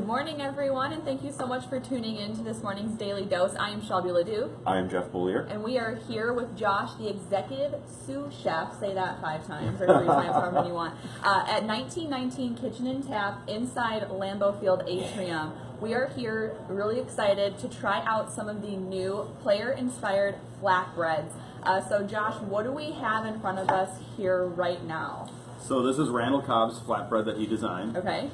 morning, everyone, and thank you so much for tuning in to this morning's Daily Dose. I am Shelby Ledoux. I am Jeff Boulier. And we are here with Josh, the executive sous chef, say that 5 times or 3 times, however many you want, at 1919 Kitchen and Tap inside Lambeau Field Atrium. We are here really excited to try out some of the new player-inspired flatbreads. So Josh, what do we have in front of us here right now? So this is Randall Cobb's flatbread that he designed. Okay.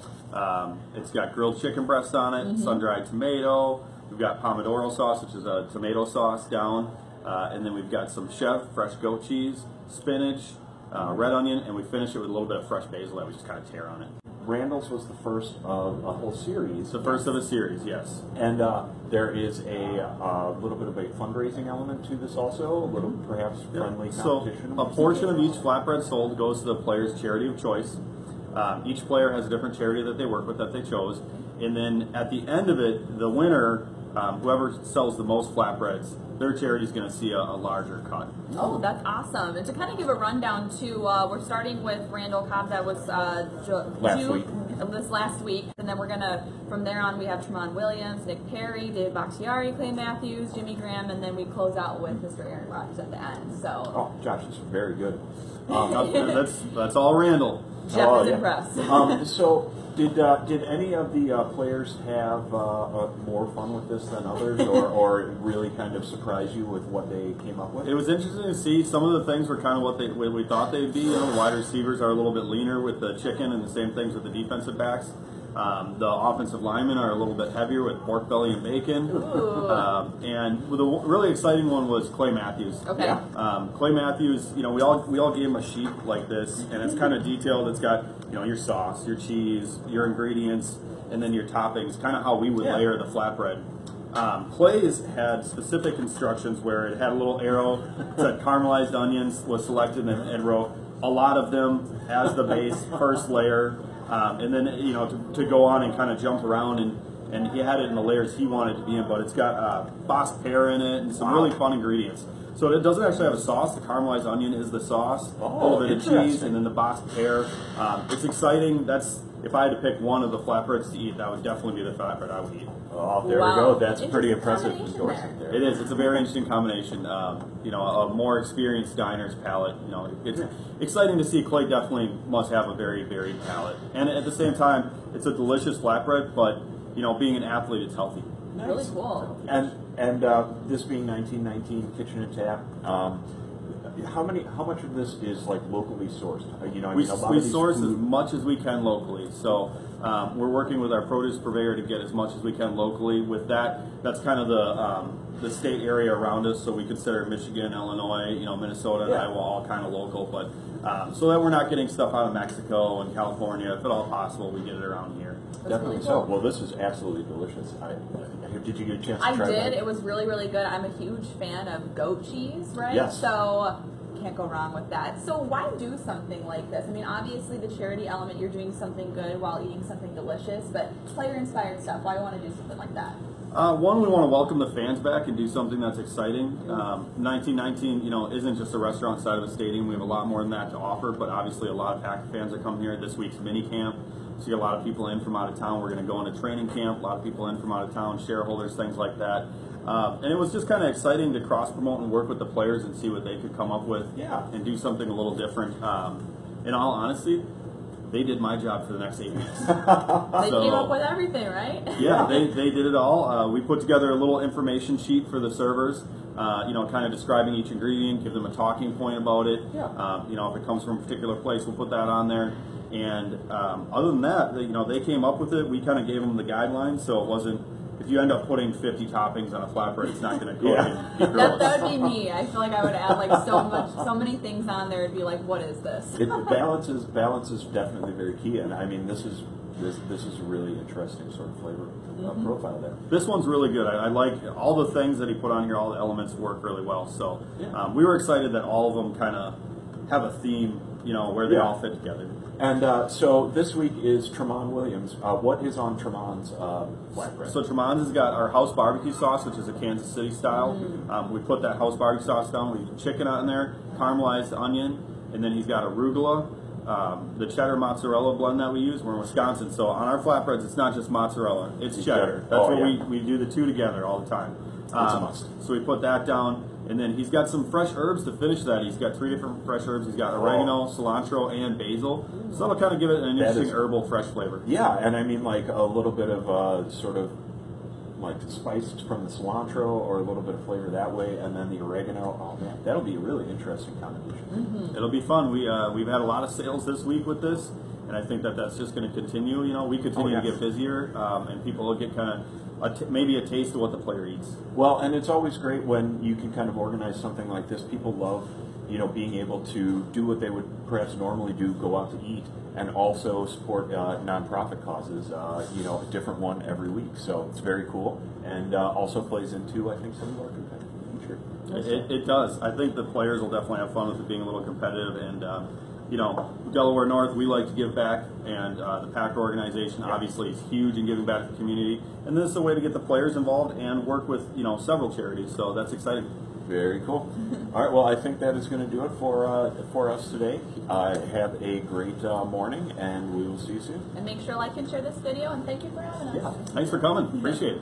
It's got grilled chicken breast on it, sun-dried tomato. We've got pomodoro sauce, which is a tomato sauce down. And then we've got some chef, fresh goat cheese, spinach, red onion, and we finish it with a little bit of fresh basil that we just kind of tear on it. Randall's was the first of a whole series. It's the first of a series, yes. And there is a little bit of a fundraising element to this also, a little perhaps friendly competition. So a portion of each flatbread sold goes to the player's charity of choice. Each player has a different charity that they work with that they chose. And then at the end of it, the winner, whoever sells the most flatbreads, their charity is going to see a larger cut. Oh, that's awesome. And to kind of give a rundown too, we're starting with Randall Cobb. That was this last week. And then we're going to, from there on, we have Tremont Williams, Nick Perry, David Bakhtiari, Clay Matthews, Jimmy Graham, and then we close out with Mr. Aaron Rodgers at the end. So. Oh, Josh, this is very good. That's all Randall. Jeff is impressed. So, did any of the players have more fun with this than others, or really kind of surprise you with what they came up with? It was interesting to see. Some of the things were kind of what we thought they'd be. You know, wide receivers are a little bit leaner with the chicken, and the same things with the defensive backs. The offensive linemen are a little bit heavier with pork belly and bacon. And the really exciting one was Clay Matthews. Okay. Yeah. Clay Matthews, you know, we all gave him a sheet like this, and it's kind of detailed. It's got, you know, your sauce, your cheese, your ingredients, and then your toppings, kind of how we would layer the flatbread. Clay's had specific instructions where it had a little arrow that said caramelized onions was selected and wrote a lot of them as the base, first layer. And then, you know, to go on and kind of jump around, and he had it in the layers he wanted to be in, but it's got boss pear in it and some really fun ingredients. So it doesn't actually have a sauce. The caramelized onion is the sauce, a little bit of cheese, and then the boss pear. It's exciting. If I had to pick one of the flatbreads to eat, that would definitely be the flatbread I would eat. Oh, there we go. That's pretty impressive endorsement there. It is. It's a very interesting combination. You know, a more experienced diner's palate. You know, it's exciting to see. Clay definitely must have a very varied palate, and at the same time, it's a delicious flatbread. But you know, being an athlete, it's healthy. Nice. Really cool. And this being 1919 Kitchen and Tap. How much of this is like locally sourced? You know, we source as much as we can locally. So we're working with our produce purveyor to get as much as we can locally. With that, that's kind of the state area around us. So we consider Michigan, Illinois, you know, Minnesota, and Iowa all kind of local. But so that we're not getting stuff out of Mexico and California. If at all possible, we get it around here. Definitely so. Well, this is absolutely delicious. Did you get a chance to try it? I did. It was really, really good. I'm a huge fan of goat cheese, right? Yes. So can't go wrong with that. So why do something like this? I mean, obviously the charity element, you're doing something good while eating something delicious, but player-inspired stuff, why do you want to do something like that? One, we want to welcome the fans back and do something that's exciting. 1919, you know, isn't just a restaurant side of a stadium. We have a lot more than that to offer, but obviously a lot of Packer fans that come here. This week's mini camp. So you get a lot of people in from out of town. We're going to go into training camp. A lot of people in from out of town, shareholders, things like that. And it was just kind of exciting to cross-promote and work with the players and see what they could come up with and do something a little different. In all honesty, they did my job for the next 8 weeks. They came up with everything, right? Yeah, they did it all. We put together a little information sheet for the servers, you know, kind of describing each ingredient, give them a talking point about it. You know, if it comes from a particular place, we'll put that on there. And other than that, you know, they came up with it. We kind of gave them the guidelines, so it wasn't, if you end up putting 50 toppings on a flatbread, it's not going to cook and be gross. That would be me. I feel like I would add like so many things on there. It'd be like, what is this? Balance is definitely very key, and I mean this is a really interesting sort of flavor profile there. This one's really good. I like all the things that he put on here. All the elements work really well. So we were excited that all of them kind of have a theme, you know, where they all fit together. And so this week is Tremont Williams. What is on Tremont's flatbread? So Tremont's has got our house barbecue sauce, which is a Kansas City style. We put that house barbecue sauce down. We chicken on there, caramelized onion, and then he's got arugula, the cheddar mozzarella blend that we use. We're in Wisconsin, so on our flatbreads, it's not just mozzarella; it's cheddar. That's what we do the two together all the time. That's a must. So we put that down, and then he's got some fresh herbs to finish that. He's got 3 different fresh herbs. He's got oregano, cilantro, and basil. So that'll kind of give it an interesting herbal, fresh flavor. Yeah, and I mean like a little bit of sort of like spice from the cilantro or a little bit of flavor that way, and then the oregano. Oh man, that'll be a really interesting combination. It'll be fun. We've had a lot of sales this week with this, and I think that that's just going to continue. You know, we continue to get busier, and people will get kind of maybe a taste of what the player eats. Well, and it's always great when you can kind of organize something like this. People love, you know, being able to do what they would perhaps normally do, go out to eat, and also support nonprofit causes, you know, a different one every week. So it's very cool, and also plays into, I think, some of our competitive future. It does. I think the players will definitely have fun with it being a little competitive, and you know, Delaware North, we like to give back, and the Packer organization obviously is huge in giving back to the community, and this is a way to get the players involved and work with, you know, several charities, so that's exciting. Very cool. All right, well, I think that is going to do it for us today. Have a great morning, and we will see you soon. And make sure to like and share this video, and thank you for having us. Yeah. Thanks for coming. Appreciate it.